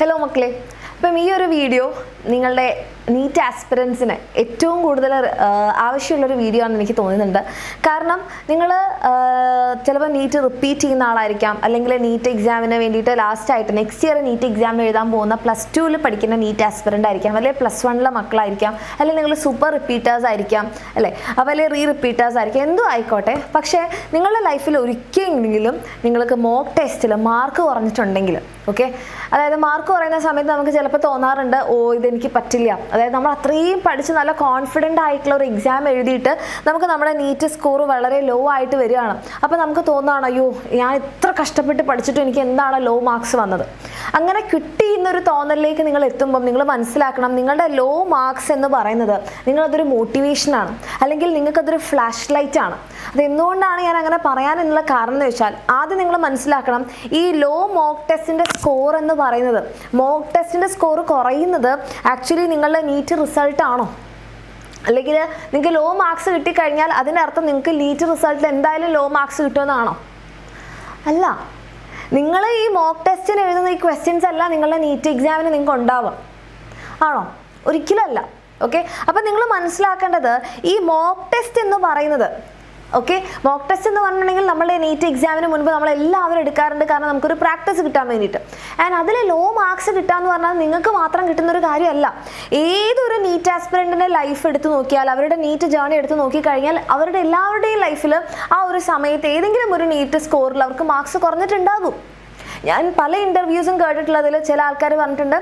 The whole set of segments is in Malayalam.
ഹലോ മക്കളെ, അപ്പം ഈ ഒരു വീഡിയോ നിങ്ങളുടെ നീറ്റ് ആസ്പിറൻസിന് ഏറ്റവും കൂടുതൽ ആവശ്യമുള്ളൊരു വീഡിയോ ആണെന്ന് എനിക്ക് തോന്നുന്നുണ്ട്. കാരണം നിങ്ങൾ ചിലപ്പോൾ നീറ്റ് റിപ്പീറ്റ് ചെയ്യുന്ന ആളായിരിക്കാം, അല്ലെങ്കിൽ നീറ്റ് എക്സാമിന് വേണ്ടിയിട്ട് ലാസ്റ്റായിട്ട് നെക്സ്റ്റ് ഇയർ നീറ്റ് എക്സാം എഴുതാൻ പോകുന്ന +2 പഠിക്കുന്ന നീറ്റ് ആസ്പിറൻ്റ് ആയിരിക്കാം, അല്ലെങ്കിൽ +1 മക്കളായിരിക്കാം, അല്ലെങ്കിൽ നിങ്ങൾ സൂപ്പർ റിപ്പീറ്റേഴ്സ് ആയിരിക്കാം, അല്ലേ, അപ്പോൾ അല്ലെങ്കിൽ റിപ്പീറ്റേഴ്സ് ആയിരിക്കാം, എന്തോ ആയിക്കോട്ടെ. പക്ഷേ നിങ്ങളുടെ ലൈഫിൽ ഒരിക്കലെങ്കിലും നിങ്ങൾക്ക് മോക്ക് ടെസ്റ്റിൽ മാർക്ക് കുറഞ്ഞിട്ടുണ്ടെങ്കിൽ, ഓക്കെ, അതായത് മാർക്ക് കുറയുന്ന സമയത്ത് നമുക്ക് ചിലപ്പോൾ തോന്നാറുണ്ട്, ഓ ഇതെനിക്ക് പറ്റില്ല. അതായത് നമ്മൾ അത്രയും പഠിച്ച് നല്ല കോൺഫിഡൻ്റ് ആയിട്ടുള്ള ഒരു എക്സാം എഴുതിയിട്ട് നമുക്ക് നമ്മുടെ നീറ്റ് സ്കോർ വളരെ ലോ ആയിട്ട് വരികയാണ്. അപ്പോൾ നമുക്ക് തോന്നുകയാണ്, അയ്യോ ഞാൻ ഇത്ര കഷ്ടപ്പെട്ട് പഠിച്ചിട്ടും എനിക്ക് എന്താണ് ലോ മാർക്സ് വന്നത്. അങ്ങനെ കിട്ടിയെന്നൊരു തോന്നലിലേക്ക് നിങ്ങൾ എത്തുമ്പം നിങ്ങൾ മനസ്സിലാക്കണം, നിങ്ങളുടെ ലോ മാർക്സ് എന്ന് പറയുന്നത് നിങ്ങളതൊരു മോട്ടിവേഷനാണ്, അല്ലെങ്കിൽ നിങ്ങൾക്കതൊരു ഫ്ലാഷ് ലൈറ്റ് ആണ്. അതെന്തുകൊണ്ടാണ് ഞാൻ അങ്ങനെ പറയാനെന്നുള്ള കാരണം എന്ന് വെച്ചാൽ, ആദ്യം നിങ്ങൾ മനസ്സിലാക്കണം, ഈ ലോ മോക്ക് ടെസ്റ്റിൻ്റെ സ്കോർ എന്ന് പറയുന്നത്, മോക്ക് ടെസ്റ്റിൻ്റെ സ്കോർ കുറയുന്നത് ആക്ച്വലി നിങ്ങളുടെ നീറ്റ് റിസൾട്ട് ആണോ, അല്ലെങ്കിൽ നിങ്ങൾക്ക് ലോ മാർക്സ് കിട്ടിക്കഴിഞ്ഞാൽ അതിനർത്ഥം നിങ്ങൾക്ക് നീറ്റ് റിസൾട്ടിൽ എന്തായാലും ലോ മാർക്സ് കിട്ടുമെന്നാണോ? അല്ല. നിങ്ങൾ ഈ മോക്ക് ടെസ്റ്റിന് എഴുതുന്ന ഈ ക്വസ്റ്റ്യൻസ് അല്ല നിങ്ങളുടെ നീറ്റ് എക്സാമിന് നിങ്ങൾക്ക് ഉണ്ടാവുക, ആണോ? ഒരിക്കലല്ല. ഓക്കെ, അപ്പം നിങ്ങൾ മനസ്സിലാക്കേണ്ടത് ഈ മോക്ക് ടെസ്റ്റ് എന്ന് പറയുന്നത്, ഓക്കെ, മോക്ക് ടെസ്റ്റ് എന്ന് പറഞ്ഞിട്ടുണ്ടെങ്കിൽ നമ്മുടെ നീറ്റ് എക്സാമിന് മുൻപ് നമ്മളെല്ലാവരും എടുക്കാറുണ്ട്, കാരണം നമുക്കൊരു പ്രാക്ടീസ് കിട്ടാൻ വേണ്ടിയിട്ട്. ആൻഡ് അതിൽ ലോ മാർക്സ് കിട്ടാന്ന് പറഞ്ഞാൽ നിങ്ങൾക്ക് മാത്രം കിട്ടുന്നൊരു കാര്യമല്ല. ഏതൊരു നീറ്റ് ആസ്പിറൻറ്റിൻ്റെ ലൈഫ് എടുത്ത് നോക്കിയാൽ, അവരുടെ നീറ്റ് ജേർണി എടുത്ത് നോക്കിക്കഴിഞ്ഞാൽ, അവരുടെ എല്ലാവരുടെയും ലൈഫിൽ ആ ഒരു സമയത്ത് ഏതെങ്കിലും ഒരു നീറ്റ് സ്കോറിൽ അവർക്ക് മാർക്സ് കുറഞ്ഞിട്ടുണ്ടാകും. ഞാൻ പല ഇൻ്റർവ്യൂസും കേട്ടിട്ടുള്ളതിൽ ചില ആൾക്കാർ പറഞ്ഞിട്ടുണ്ട്,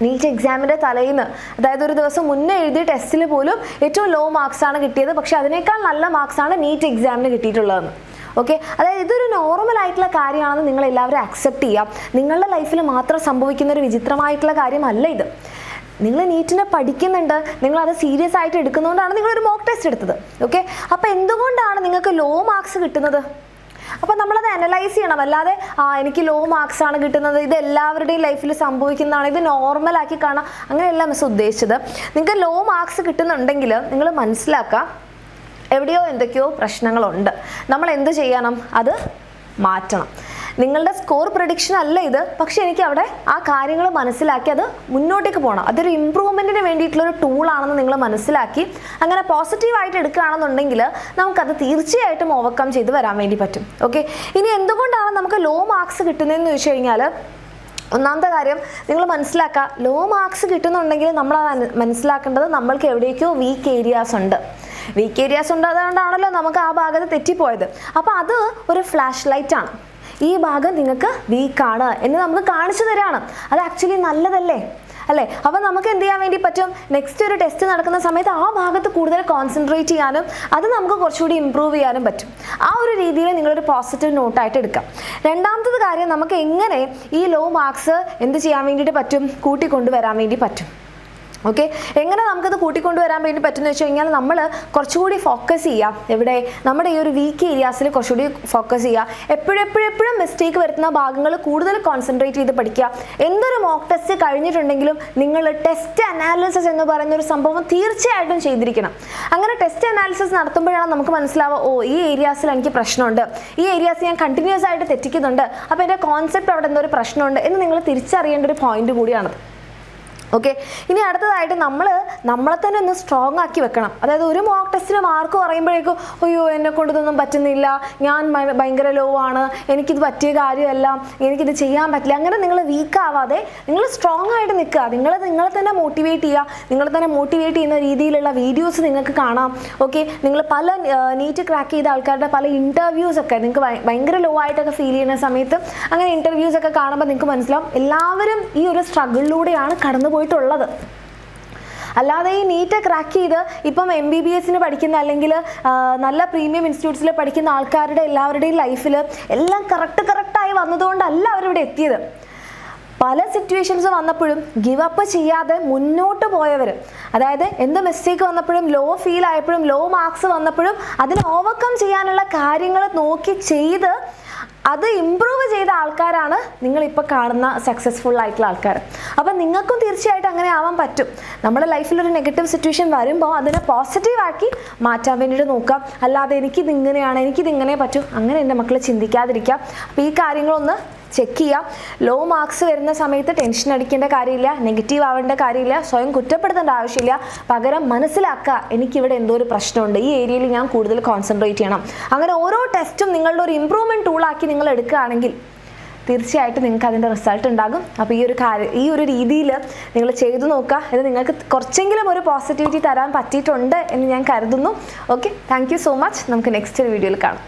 നീറ്റ് എക്സാമിൻ്റെ തലേന്ന്, അതായത് ഒരു ദിവസം മുന്നേ എഴുതിയ ടെസ്റ്റിൽ പോലും ഏറ്റവും ലോ മാർക്സാണ് കിട്ടിയത്, പക്ഷേ അതിനേക്കാൾ നല്ല മാർക്സാണ് നീറ്റ് എക്സാമിന് കിട്ടിയിട്ടുള്ളതെന്ന്. ഓക്കെ, അതായത് ഇതൊരു നോർമൽ ആയിട്ടുള്ള കാര്യമാണെന്ന് നിങ്ങൾ എല്ലാവരും അക്സെപ്റ്റ് ചെയ്യാം. നിങ്ങളുടെ ലൈഫിൽ മാത്രം സംഭവിക്കുന്ന ഒരു വിചിത്രമായിട്ടുള്ള കാര്യമല്ല ഇത്. നിങ്ങൾ നീറ്റിനെ പഠിക്കുന്നുണ്ട്, നിങ്ങളത് സീരിയസ് ആയിട്ട് എടുക്കുന്നതുകൊണ്ടാണ് നിങ്ങളൊരു മോക്ക് ടെസ്റ്റ് എടുത്തത്. ഓക്കെ, അപ്പോൾ എന്തുകൊണ്ടാണ് നിങ്ങൾക്ക് ലോ മാർക്സ് കിട്ടുന്നത്? അപ്പോൾ നമ്മളത് അനലൈസ് ചെയ്യണം. അല്ലാതെ എനിക്ക് ലോ മാർക്സ് ആണ് കിട്ടുന്നത്, ഇത് എല്ലാവരുടെയും ലൈഫിൽ സംഭവിക്കുന്നതാണ്, ഇത് നോർമലാക്കി കാണാം, അങ്ങനെയല്ല മിസ് ഉദ്ദേശിച്ചത്. നിങ്ങൾക്ക് ലോ മാർക്സ് കിട്ടുന്നുണ്ടെങ്കിൽ നിങ്ങൾ മനസ്സിലാക്കുക, എവിടെയോ എന്തൊക്കെയോ പ്രശ്നങ്ങളുണ്ട്. നമ്മൾ എന്ത് ചെയ്യണം? അത് മാറ്റണം. നിങ്ങളുടെ സ്കോർ പ്രഡിക്ഷൻ അല്ല ഇത്, പക്ഷെ എനിക്ക് അവിടെ ആ കാര്യങ്ങൾ മനസ്സിലാക്കി അത് മുന്നോട്ടേക്ക് പോകണം. അതൊരു ഇമ്പ്രൂവ്മെൻറ്റിന് വേണ്ടിയിട്ടുള്ളൊരു ടൂളാണെന്ന് നിങ്ങൾ മനസ്സിലാക്കി അങ്ങനെ പോസിറ്റീവായിട്ട് എടുക്കുകയാണെന്നുണ്ടെങ്കിൽ നമുക്കത് തീർച്ചയായിട്ടും ഓവർകം ചെയ്ത് വരാൻ വേണ്ടി പറ്റും. ഓക്കെ, ഇനി എന്തുകൊണ്ടാണ് നമുക്ക് ലോ മാർക്സ് കിട്ടുന്നതെന്ന് ചോദിച്ചു കഴിഞ്ഞാൽ, ഒന്നാമത്തെ കാര്യം നിങ്ങൾ മനസ്സിലാക്കുക, ലോ മാർക്സ് കിട്ടുന്നുണ്ടെങ്കിൽ നമ്മൾ മനസ്സിലാക്കേണ്ടത് നമ്മൾക്ക് എവിടേക്കോ വീക്ക് ഏരിയാസ് ഉണ്ട്. വീക്ക് ഏരിയാസ് ഉണ്ട്, അതുകൊണ്ടാണല്ലോ നമുക്ക് ആ ഭാഗത്ത് തെറ്റിപ്പോയത്. അപ്പോൾ അത് ഒരു ഫ്ലാഷ് ലൈറ്റ് ആണ്. ഈ ഭാഗം നിങ്ങൾക്ക് വീക്കാണ് എന്ന് നമുക്ക് കാണിച്ചു തരാണ്. അത് ആക്ച്വലി നല്ലതല്ലേ, അല്ലേ? അപ്പോൾ നമുക്ക് എന്ത് ചെയ്യാൻ വേണ്ടി പറ്റും? നെക്സ്റ്റ് ഒരു ടെസ്റ്റ് നടക്കുന്ന സമയത്ത് ആ ഭാഗത്ത് കൂടുതൽ കോൺസെൻട്രേറ്റ് ചെയ്യാനും അത് നമുക്ക് കുറച്ചുകൂടി ഇമ്പ്രൂവ് ചെയ്യാനും പറ്റും. ആ ഒരു രീതിയിൽ നിങ്ങളൊരു പോസിറ്റീവ് നോട്ടായിട്ട് എടുക്കാം. രണ്ടാമത്തെ കാര്യം, നമുക്ക് എങ്ങനെ ഈ ലോ മാർക്സ് എന്ത് ചെയ്യാൻ വേണ്ടിയിട്ട് പറ്റും? കൂട്ടിക്കൊണ്ടുവരാൻ വേണ്ടി പറ്റും. ഓക്കെ, എങ്ങനെ നമുക്കത് കൂട്ടിക്കൊണ്ടുവരാൻ വേണ്ടി പറ്റുമെന്ന് വെച്ച് കഴിഞ്ഞാൽ, നമ്മൾ കുറച്ചുകൂടി ഫോക്കസ് ചെയ്യുക. എവിടെ? നമ്മുടെ ഈ ഒരു വീക്ക് ഏരിയാസിൽ കുറച്ചുകൂടി ഫോക്കസ് ചെയ്യുക. എപ്പോഴും മിസ്റ്റേക്ക് വരുത്തുന്ന ഭാഗങ്ങൾ കൂടുതൽ കോൺസെൻട്രേറ്റ് ചെയ്ത് പഠിക്കുക. എന്തൊരു മോക്ക് ടെസ്റ്റ് കഴിഞ്ഞിട്ടുണ്ടെങ്കിലും നിങ്ങൾ ടെസ്റ്റ് അനാലിസിസ് എന്ന് പറയുന്ന ഒരു സംഭവം തീർച്ചയായിട്ടും ചെയ്തിരിക്കണം. അങ്ങനെ ടെസ്റ്റ് അനാലിസിസ് നടത്തുമ്പോഴാണ് നമുക്ക് മനസ്സിലാവുക, ഓ ഈ ഏരിയാസിൽ എനിക്ക് പ്രശ്നമുണ്ട്, ഈ ഏരിയാസ് ഞാൻ കണ്ടിന്യൂസ് ആയിട്ട് തെറ്റിക്കുന്നുണ്ട്, അപ്പോൾ എൻ്റെ കോൺസെപ്റ്റ് അവിടെ എന്തോ ഒരു പ്രശ്നമുണ്ട് എന്ന് നിങ്ങൾ തിരിച്ചറിയേണ്ട ഒരു പോയിന്റ് കൂടിയാണത്. ഓക്കെ, ഇനി അടുത്തതായിട്ട് നമ്മളെ തന്നെ ഒന്ന് സ്ട്രോങ് ആക്കി വെക്കണം. അതായത് ഒരു മോക്ക് ടെസ്റ്റിന് മാർക്ക് പറയുമ്പോഴേക്കും, അയ്യോ എന്നെ കൊണ്ടിതൊന്നും പറ്റുന്നില്ല, ഞാൻ ഭയങ്കര ലോ ആണ്, എനിക്കിത് പറ്റിയ കാര്യമല്ല, എനിക്കിത് ചെയ്യാൻ പറ്റില്ല, അങ്ങനെ നിങ്ങൾ വീക്ക് ആവാതെ നിങ്ങൾ സ്ട്രോങ് ആയിട്ട് നിൽക്കുക. നിങ്ങളെ തന്നെ മോട്ടിവേറ്റ് ചെയ്യുക. നിങ്ങളെ തന്നെ മോട്ടിവേറ്റ് ചെയ്യുന്ന രീതിയിലുള്ള വീഡിയോസ് നിങ്ങൾക്ക് കാണാം. ഓക്കെ, നിങ്ങൾ പല നീറ്റ് ക്രാക്ക് ചെയ്ത ആൾക്കാരുടെ പല ഇൻ്റർവ്യൂസ് ഒക്കെ നിങ്ങൾക്ക് ഭയങ്കര ലോ ആയിട്ടൊക്കെ ഫീൽ ചെയ്യുന്ന സമയത്ത് അങ്ങനെ ഇൻ്റർവ്യൂസ് ഒക്കെ കാണുമ്പോൾ നിങ്ങൾക്ക് മനസ്സിലാവും, എല്ലാവരും ഈ ഒരു സ്ട്രഗിളിലൂടെയാണ് കടന്നു പോയിട്ടുള്ളത്. അല്ലാതെ ഈ നീറ്റ് ക്രാക്ക് ചെയ്ത് ഇപ്പം MBBSന് പഠിക്കുന്ന, അല്ലെങ്കിൽ നല്ല പ്രീമിയം ഇൻസ്റ്റിറ്റ്യൂട്ട്സിൽ പഠിക്കുന്ന ആൾക്കാരുടെ എല്ലാവരുടെയും ലൈഫിൽ എല്ലാം കറക്റ്റായി വന്നതുകൊണ്ടല്ല അവരിവിടെ എത്തിയത്. പല സിറ്റുവേഷൻസ് വന്നപ്പോഴും ഗിവ് അപ്പ് ചെയ്യാതെ മുന്നോട്ട് പോയവർ, അതായത് എന്ത് മിസ്റ്റേക്ക് വന്നപ്പോഴും, ലോ ഫീൽ ആയപ്പോഴും, ലോ മാർക്സ് വന്നപ്പോഴും അതിനെ ഓവർകം ചെയ്യാനുള്ള കാര്യങ്ങൾ നോക്കി ചെയ്ത് അത് ഇമ്പ്രൂവ് ചെയ്ത ആൾക്കാരാണ് നിങ്ങളിപ്പോൾ കാണുന്ന സക്സസ്ഫുൾ ആയിട്ടുള്ള ആൾക്കാർ. അപ്പം നിങ്ങൾക്കും തീർച്ചയായിട്ടും അങ്ങനെ ആവാൻ പറ്റും. നമ്മുടെ ലൈഫിലൊരു നെഗറ്റീവ് സിറ്റുവേഷൻ വരുമ്പോൾ അതിനെ പോസിറ്റീവാക്കി മാറ്റാൻ വേണ്ടിയിട്ട് നോക്കാം. അല്ലാതെ എനിക്കിതിങ്ങനെയാണ്, എനിക്കിതിങ്ങനെ പറ്റും, അങ്ങനെ എൻ്റെ മക്കൾ ചിന്തിക്കാതിരിക്കാം. അപ്പോൾ ഈ കാര്യങ്ങളൊന്ന് ചെക്ക് ചെയ്യുക. ലോ മാർക്സ് വരുന്ന സമയത്ത് ടെൻഷൻ അടിക്കേണ്ട കാര്യമില്ല, നെഗറ്റീവ് ആവേണ്ട കാര്യമില്ല, സ്വയം കുറ്റപ്പെടുത്തേണ്ട ആവശ്യമില്ല. പകരം മനസ്സിലാക്കുക, എനിക്കിവിടെ എന്തോ ഒരു പ്രശ്നമുണ്ട്, ഈ ഏരിയയിൽ ഞാൻ കൂടുതൽ കോൺസെൻട്രേറ്റ് ചെയ്യണം. അങ്ങനെ ഓരോ ടെസ്റ്റും നിങ്ങളുടെ ഒരു ഇമ്പ്രൂവ്മെൻറ്റ് ടൂളാക്കി നിങ്ങൾ എടുക്കുകയാണെങ്കിൽ തീർച്ചയായിട്ടും നിങ്ങൾക്ക് അതിൻ്റെ റിസൾട്ട് ഉണ്ടാകും. അപ്പോൾ ഈ ഒരു രീതിയിൽ നിങ്ങൾ ചെയ്തു നോക്കുക. ഇത് നിങ്ങൾക്ക് കുറച്ചെങ്കിലും ഒരു പോസിറ്റിവിറ്റി തരാൻ പറ്റിയിട്ടുണ്ട് എന്ന് ഞാൻ കരുതുന്നു. Okay, thank you so much. നമുക്ക് നെക്സ്റ്റ് വീഡിയോയിൽ കാണാം.